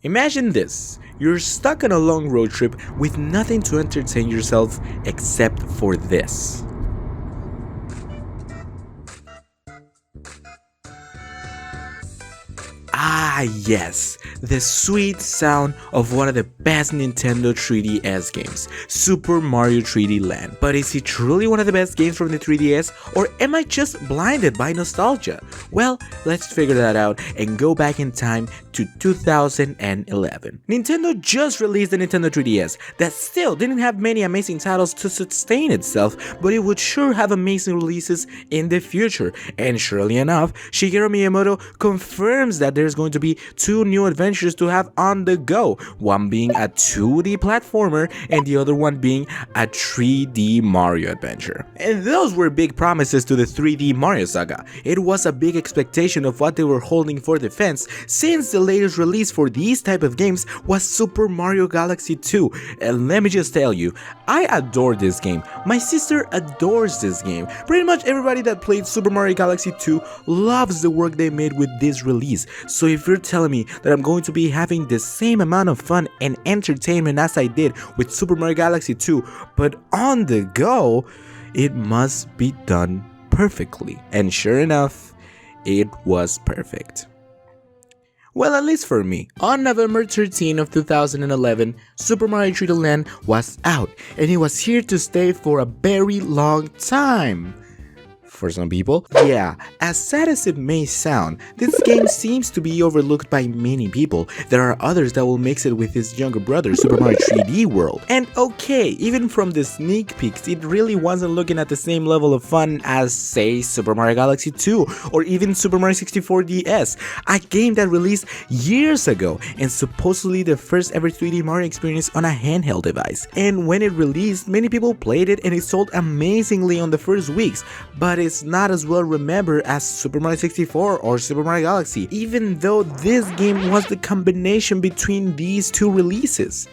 Imagine this, you're stuck on a long road trip with nothing to entertain yourself except for this. Ah yes, the sweet sound of one of the best Nintendo 3DS games, Super Mario 3D Land. But is it truly one of the best games from the 3DS, or am I just blinded by nostalgia? Well, let's figure that out and go back in time to 2011. Nintendo just released the Nintendo 3DS that still didn't have many amazing titles to sustain itself, but it would sure have amazing releases in the future. And surely enough, Shigeru Miyamoto confirms that there's going to be two new adventures to have on the go, one being a 2D platformer and the other one being a 3D Mario adventure. And those were big promises to the 3D Mario saga. It was a big expectation of what they were holding for the fans, since the latest release for these type of games was Super Mario Galaxy 2. And let me just tell you, I adore this game. My sister adores this game. Pretty much everybody that played Super Mario Galaxy 2 loves the work they made with this release. So if you're telling me that I'm going to be having the same amount of fun and entertainment as I did with Super Mario Galaxy 2, but on the go, it must be done perfectly. And sure enough, it was perfect. Well, at least for me. On November 13 of 2011, Super Mario 3D Land was out, and it was here to stay for a very long time. For some people, yeah, as sad as it may sound, this game seems to be overlooked by many people. There are others that will mix it with his younger brother, Super Mario 3D World. And okay, even from the sneak peeks, it really wasn't looking at the same level of fun as, say, Super Mario Galaxy 2 or even Super Mario 64 DS, a game that released years ago and supposedly the first ever 3D Mario experience on a handheld device. And when it released, many people played it and it sold amazingly on the first weeks, but it's not as well remembered as Super Mario 64 or Super Mario Galaxy, even though this game was the combination between these two releases,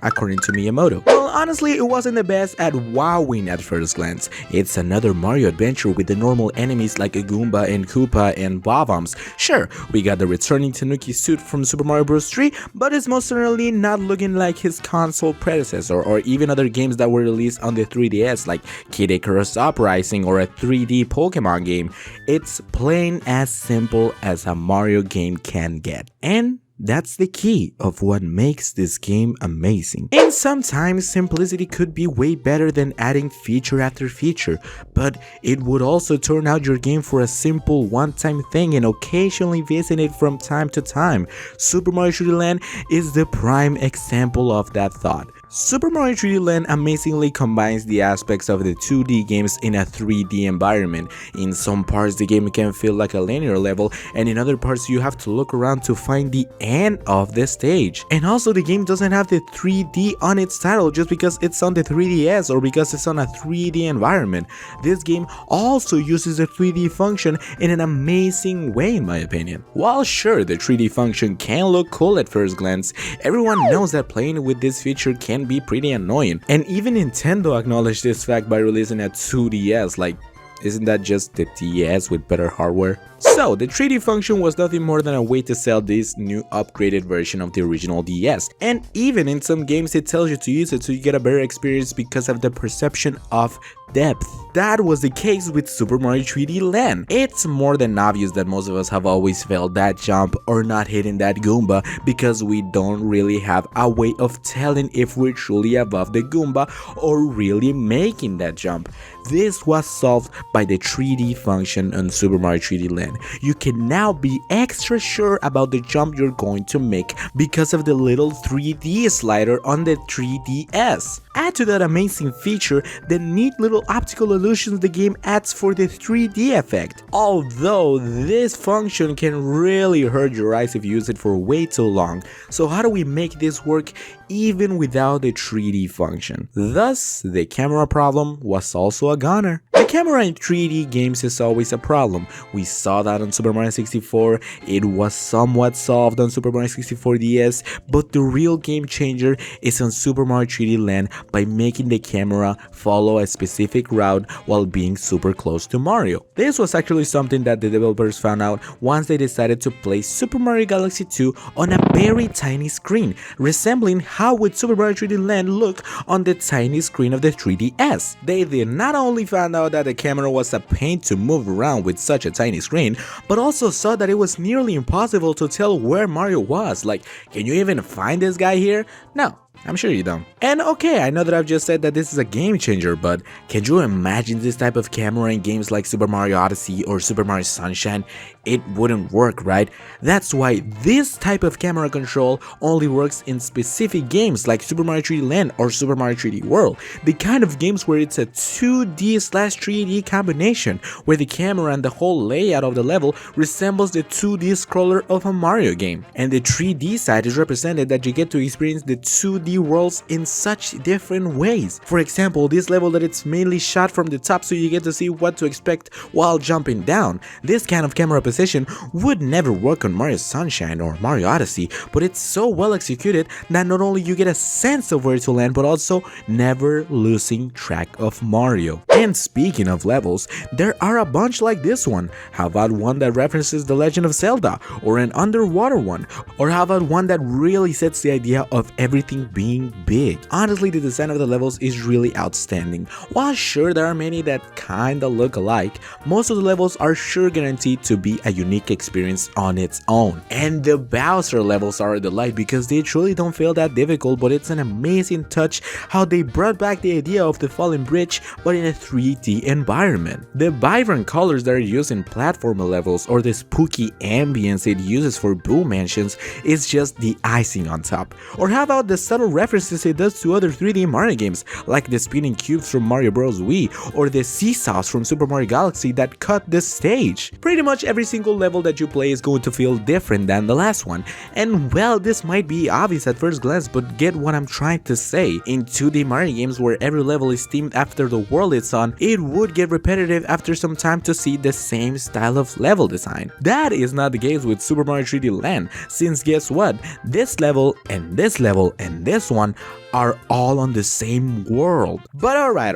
according to Miyamoto. Well, honestly, it wasn't the best at wowing at first glance. It's another Mario adventure with the normal enemies like a Goomba and Koopa and Bob-ombs. Sure, we got the returning Tanuki suit from Super Mario Bros. 3, but it's most certainly not looking like his console predecessor or even other games that were released on the 3DS like Kid Icarus Uprising or a 3D Pokemon game. It's plain as simple as a Mario game can get. And that's the key of what makes this game amazing. And sometimes simplicity could be way better than adding feature after feature, but it would also turn out your game for a simple one-time thing and occasionally visit it from time to time. Super Mario 3D Land is the prime example of that thought. Super Mario 3D Land amazingly combines the aspects of the 2D games in a 3D environment. In some parts the game can feel like a linear level, and in other parts you have to look around to find the end of the stage. And also the game doesn't have the 3D on its title just because it's on the 3DS or because it's on a 3D environment. This game also uses the 3D function in an amazing way in my opinion. While sure the 3D function can look cool at first glance, everyone knows that playing with this feature can be pretty annoying, and even Nintendo acknowledged this fact by releasing a 2DS. Like, isn't that just the DS with better hardware? So the 3D function was nothing more than a way to sell this new upgraded version of the original DS, and even in some games it tells you to use it so you get a better experience because of the perception of depth. That was the case with Super Mario 3D Land. It's more than obvious that most of us have always failed that jump or not hitting that Goomba because we don't really have a way of telling if we're truly above the Goomba or really making that jump. This was solved by the 3D function on Super Mario 3D Land. You can now be extra sure about the jump you're going to make because of the little 3D slider on the 3DS. Add to that amazing feature the neat little optical illusions the game adds for the 3D effect. Although this function can really hurt your eyes if you use it for way too long. So how do we make this work even without the 3D function? Thus, the camera problem was also a goner. The camera in 3D games is always a problem. We saw that on Super Mario 64, it was somewhat solved on Super Mario 64 DS, but the real game changer is on Super Mario 3D Land by making the camera follow a specific specific route while being super close to Mario. This was actually something that the developers found out once they decided to play Super Mario Galaxy 2 on a very tiny screen, resembling how would Super Mario 3D Land look on the tiny screen of the 3DS. They did not only find out that the camera was a pain to move around with such a tiny screen, but also saw that it was nearly impossible to tell where Mario was. Like, can you even find this guy here? No. I'm sure you don't. And okay, I know that I've just said that this is a game changer, but can you imagine this type of camera in games like Super Mario Odyssey or Super Mario Sunshine? It wouldn't work, right? That's why this type of camera control only works in specific games like Super Mario 3D Land or Super Mario 3D World, the kind of games where it's a 2D/3D combination, where the camera and the whole layout of the level resembles the 2D scroller of a Mario game. And the 3D side is represented that you get to experience the 2D worlds in such different ways. For example, this level that it's mainly shot from the top so you get to see what to expect while jumping down. This kind of camera position would never work on Mario Sunshine or Mario Odyssey, but it's so well executed that not only you get a sense of where to land, but also never losing track of Mario. And speaking of levels, there are a bunch like this one. How about one that references The Legend of Zelda, or an underwater one? Or how about one that really sets the idea of everything being big? Honestly, the design of the levels is really outstanding. While sure there are many that kinda look alike, most of the levels are sure guaranteed to be a unique experience on its own. And the Bowser levels are a delight because they truly don't feel that difficult, but it's an amazing touch how they brought back the idea of the fallen bridge but in a 3D environment. The vibrant colors that are used in platformer levels or the spooky ambience it uses for Boo Mansions is just the icing on top. Or how about the subtle references it does to other 3D Mario games like the spinning cubes from Mario Bros. Wii or the seesaws from Super Mario Galaxy that cut the stage. Pretty much every single level that you play is going to feel different than the last one. And well, this might be obvious at first glance, but get what I'm trying to say. In 2D Mario games where every level is themed after the world it's on, it would get repetitive after some time to see the same style of level design. That is not the case with Super Mario 3D Land, since guess what? This level and this level and this one are all on the same world. But alright.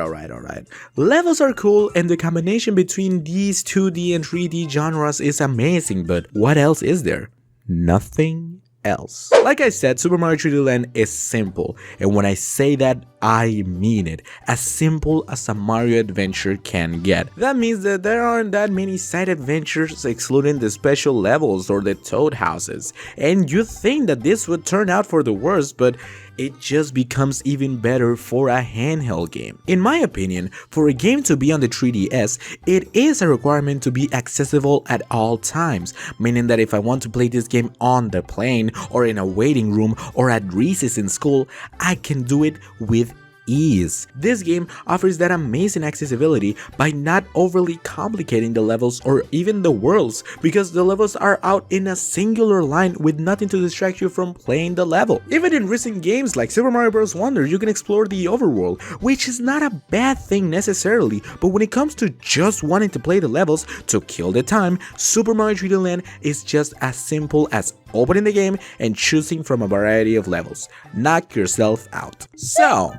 Levels are cool and the combination between these 2D and 3D genres is amazing, but what else is there? Nothing else. Like I said, Super Mario 3D Land is simple, and when I say that, I mean it. As simple as a Mario adventure can get. That means that there aren't that many side adventures excluding the special levels or the Toad houses. And you'd think that this would turn out for the worst, but it just becomes even better for a handheld game. In my opinion, for a game to be on the 3DS, it is a requirement to be accessible at all times, meaning that if I want to play this game on the plane or in a waiting room or at recess in school, I can do it with ease. This game offers that amazing accessibility by not overly complicating the levels or even the worlds, because the levels are out in a singular line with nothing to distract you from playing the level. Even in recent games like Super Mario Bros. Wonder, you can explore the overworld, which is not a bad thing necessarily, but when it comes to just wanting to play the levels to kill the time, Super Mario 3D Land is just as simple as opening the game and choosing from a variety of levels. Knock yourself out. So,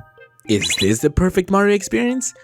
is this the perfect Mario experience?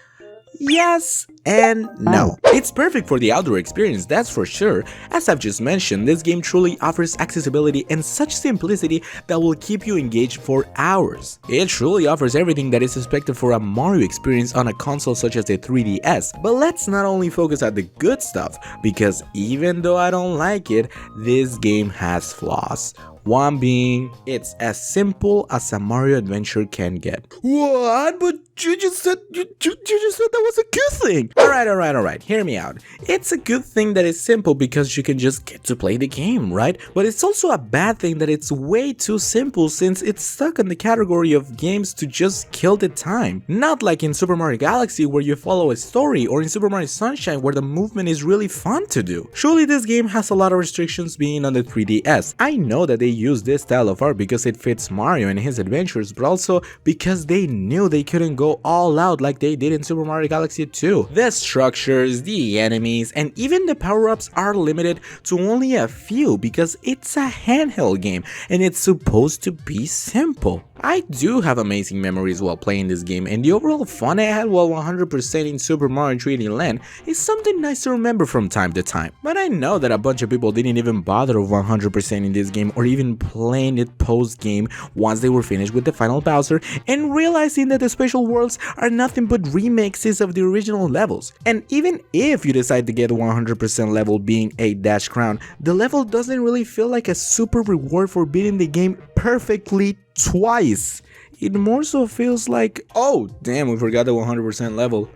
Yes and no. It's perfect for the outdoor experience, that's for sure. As I've just mentioned, this game truly offers accessibility and such simplicity that will keep you engaged for hours. It truly offers everything that is expected for a Mario experience on a console such as the 3DS. But let's not only focus on the good stuff, because even though I don't like it, this game has flaws. One being, it's as simple as a Mario adventure can get. What? But you just said that was a good thing. Alright, hear me out. It's a good thing that it's simple because you can just get to play the game, right? But it's also a bad thing that it's way too simple, since it's stuck in the category of games to just kill the time. Not like in Super Mario Galaxy where you follow a story, or in Super Mario Sunshine where the movement is really fun to do. Surely this game has a lot of restrictions being on the 3DS. I know that they use this style of art because it fits Mario and his adventures, but also because they knew they couldn't go all out like they did in Super Mario Galaxy 2. The structures, the enemies, and even the power-ups are limited to only a few because it's a handheld game and it's supposed to be simple. I do have amazing memories while playing this game, and the overall fun I had while 100% in Super Mario 3D Land is something nice to remember from time to time. But I know that a bunch of people didn't even bother of 100% in this game or even playing it post-game once they were finished with the final Bowser and realizing that the special worlds are nothing but remixes of the original levels. And even if you decide to get 100% level being a dash crown, the level doesn't really feel like a super reward for beating the game perfectly twice. It more so feels like, oh damn, we forgot the 100% level.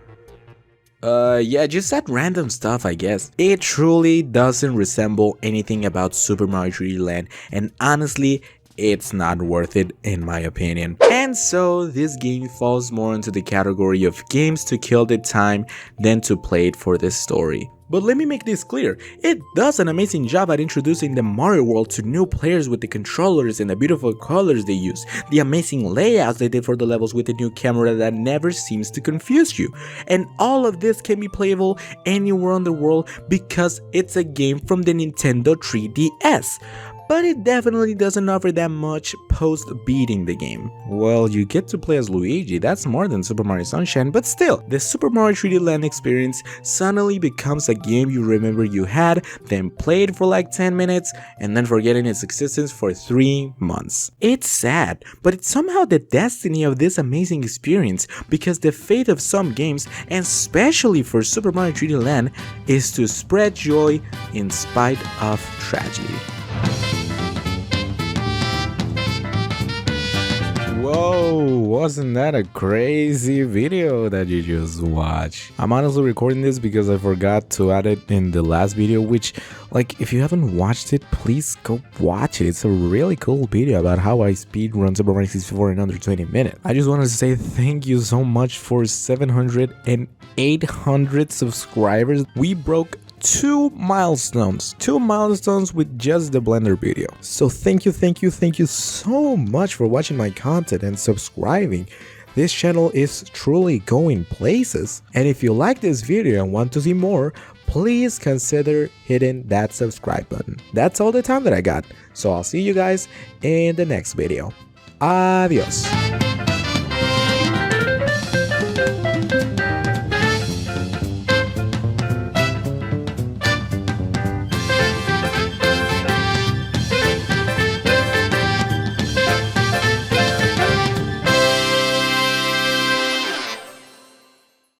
Yeah, just that random stuff, I guess. It truly doesn't resemble anything about Super Mario 3D Land, and honestly, it's not worth it in my opinion. And so this game falls more into the category of games to kill the time than to play it for the story. But let me make this clear, it does an amazing job at introducing the Mario world to new players with the controllers and the beautiful colors they use, the amazing layouts they did for the levels with the new camera that never seems to confuse you. And all of this can be playable anywhere in the world because it's a game from the Nintendo 3DS. But it definitely doesn't offer that much post beating the game. Well, you get to play as Luigi, that's more than Super Mario Sunshine, but still, the Super Mario 3D Land experience suddenly becomes a game you remember you had, then played for like 10 minutes, and then forgetting its existence for 3 months. It's sad, but it's somehow the destiny of this amazing experience, because the fate of some games, and especially for Super Mario 3D Land, is to spread joy in spite of tragedy. Whoa, wasn't that a crazy video that you just watched? I'm honestly recording this because I forgot to add it in the last video, which, like, if you haven't watched it, please go watch it. It's a really cool video about how I speedrun Super Mario 64 in under 20 minutes. I just wanted to say thank you so much for 700 and 800 subscribers. We broke two milestones with just the Blender video. So thank you so much for watching my content and subscribing. This channel is truly going places. And if you like this video and want to see more, please consider hitting that subscribe button. That's all the time that I got. So I'll see you guys in the next video. Adios.